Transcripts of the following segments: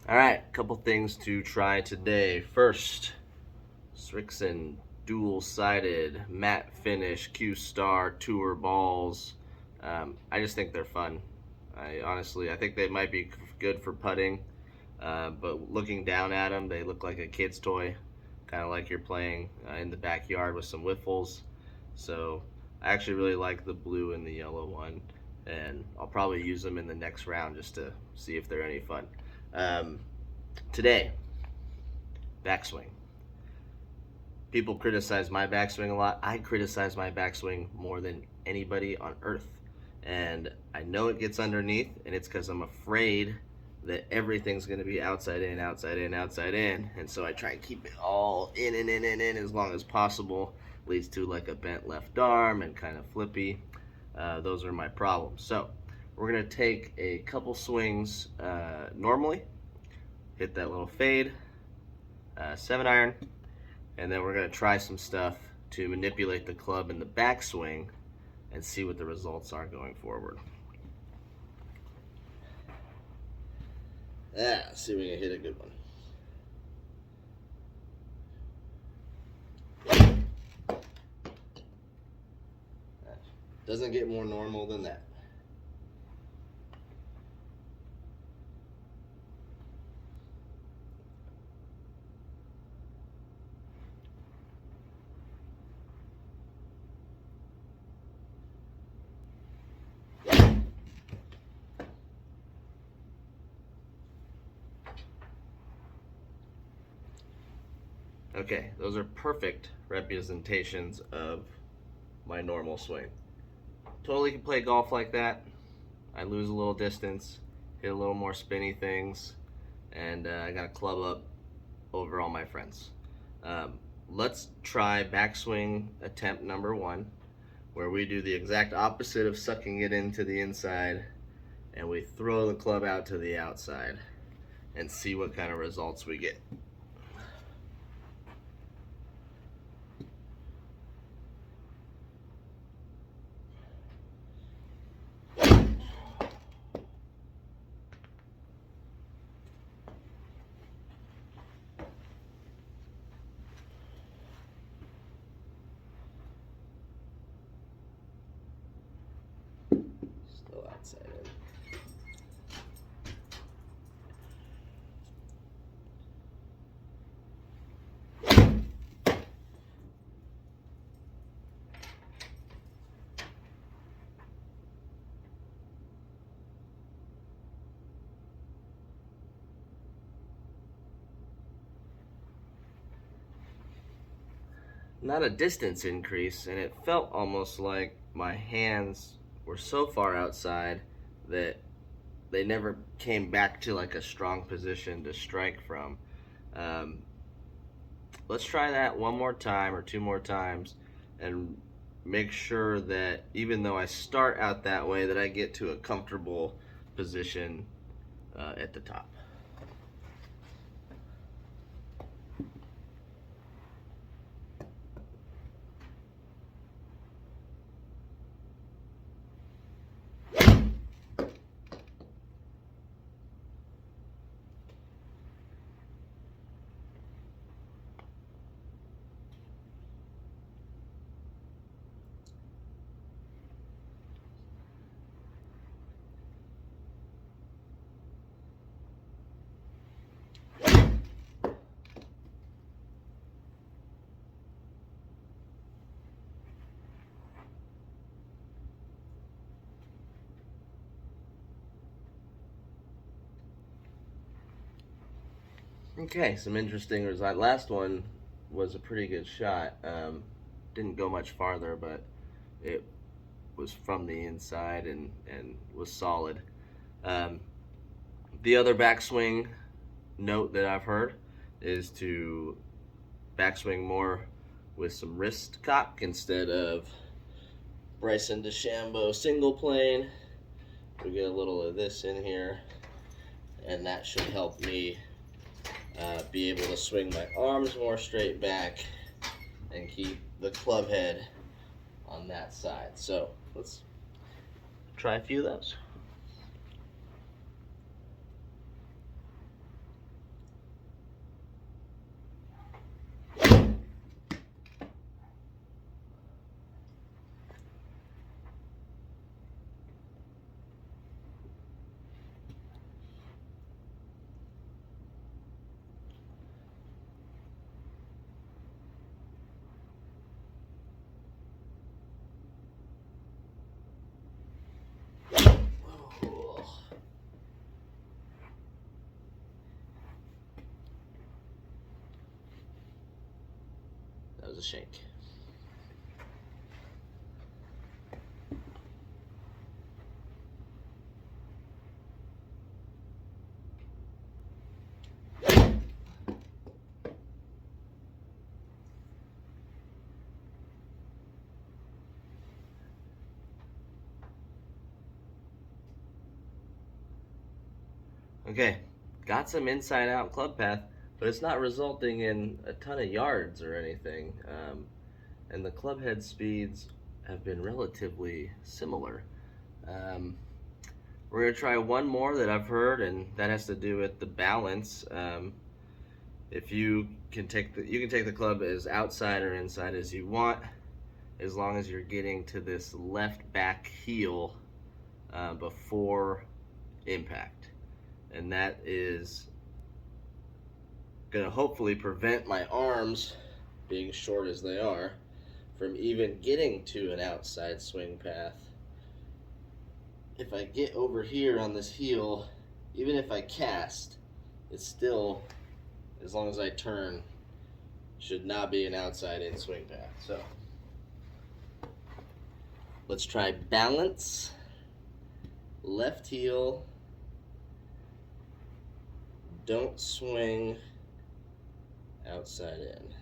All right, a couple things to try today. First, Srixon dual-sided matte finish Q-Star Tour balls. I just think they're fun. I think they might be good for putting, but looking down at them, they look like a kid's toy, kind of like you're playing in the backyard with some wiffles. So I actually really like the blue and the yellow one, and I'll probably use them in the next round just to see if they're any fun. Today, backswing. People criticize my backswing a lot. I criticize my backswing more than anybody on earth. And I know it gets underneath, and it's because I'm afraid that everything's going to be outside in, outside in, outside in. And so I try and keep it all in as long as possible. Leads to like a bent left arm and kind of flippy. Those are my problems. So we're going to take a couple swings normally, hit that little fade, 7-iron, and then we're going to try some stuff to manipulate the club in the backswing and see what the results are going forward. Let's see if we can hit a good one. Doesn't get more normal than that. Okay, those are perfect representations of my normal swing. Totally can play golf like that. I lose a little distance, hit a little more spinny things, and I got a club up over all my friends. Let's try backswing attempt number 1, where we do the exact opposite of sucking it into the inside, and we throw the club out to the outside and see what kind of results we get. Still outside in. Not a distance increase, and it felt almost like my hands were so far outside that they never came back to like a strong position to strike from. Let's try that one more time or 2 more times and make sure that even though I start out that way, that I get to a comfortable position at the top. Okay, some interesting results. That last one was a pretty good shot. Didn't go much farther, but it was from the inside and was solid. The other backswing note that I've heard is to backswing more with some wrist cock instead of Bryson DeChambeau single plane. We get a little of this in here, and that should help me be able to swing my arms more straight back and keep the club head on that side. So let's try a few of those. a shank. Okay, got some inside out club path, but it's not resulting in a ton of yards or anything. And the club head speeds have been relatively similar. We're gonna try one more that I've heard, and that has to do with the balance. If you can take the club as outside or inside as you want, as long as you're getting to this left back heel before impact. And that is gonna hopefully prevent my arms, being short as they are, from even getting to an outside swing path. If I get over here on this heel, even if I cast, it's still, as long as I turn, should not be an outside in swing path. So let's try balance, left heel, don't swing outside in.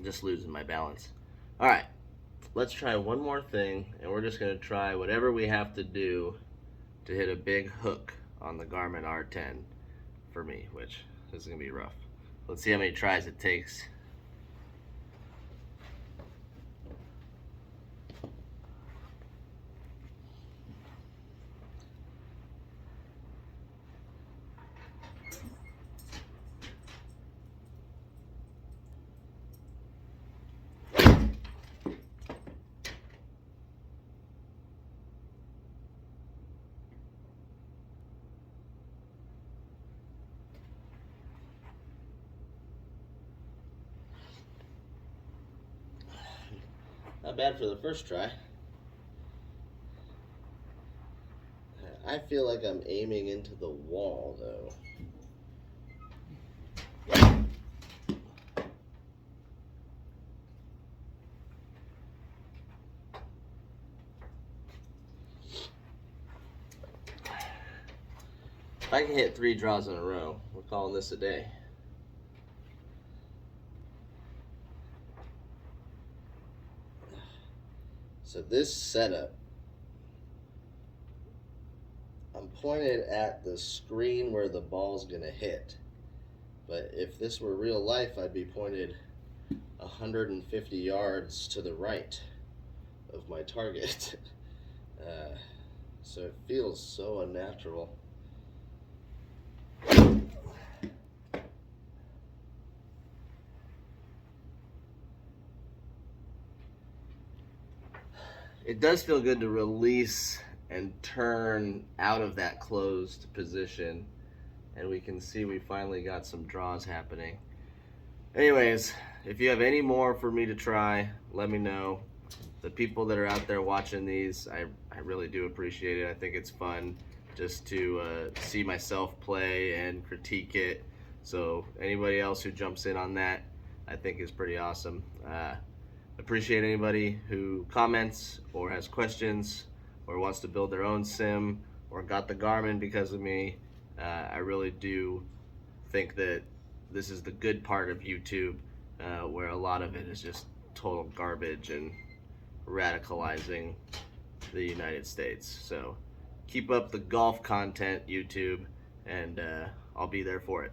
Just losing my balance. All right, let's try one more thing, and we're just gonna try whatever we have to do to hit a big hook on the Garmin R10 for me, which is gonna be rough. Let's see how many tries it takes. Not bad for the first try. I feel like I'm aiming into the wall, though. If I can hit 3 draws in a row, we're calling this a day. So this setup, I'm pointed at the screen where the ball's gonna hit. But if this were real life, I'd be pointed 150 yards to the right of my target. So it feels so unnatural. It does feel good to release and turn out of that closed position, and we can see we finally got some draws happening. Anyways, if you have any more for me to try, let me know. The people that are out there watching these, I really do appreciate it. I think it's fun just to see myself play and critique it. So anybody else who jumps in on that, I think is pretty awesome. Appreciate anybody who comments or has questions or wants to build their own sim or got the Garmin because of me. I really do think that this is the good part of YouTube, where a lot of it is just total garbage and radicalizing the United States. So keep up the golf content, YouTube, and I'll be there for it.